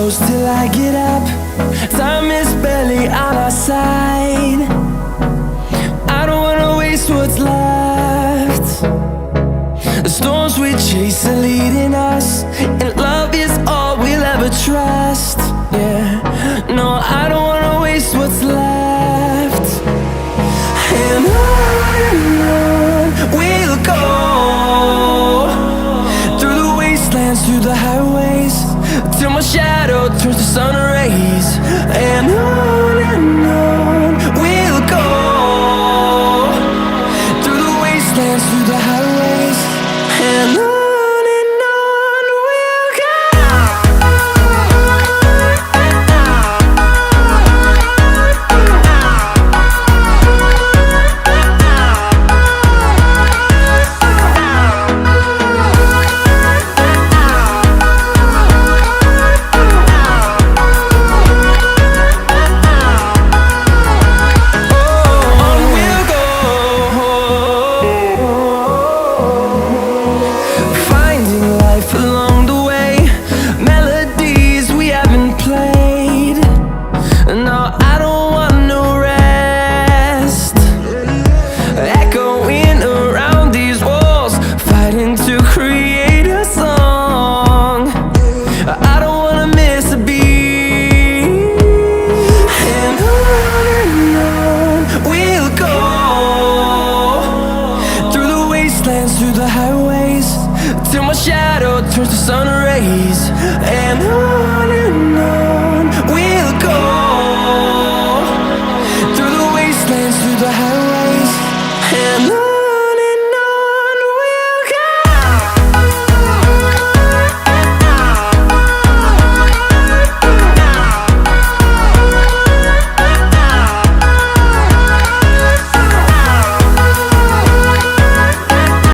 close till I get up. Time is barely on our side. I don't wanna waste what's left. The storms we chase are leading us, and love is all we'll ever trust. Yeah, no, I don't wanna waste what's left. And on we'll go, through the wastelands, through the highways, till my shadow turns to sun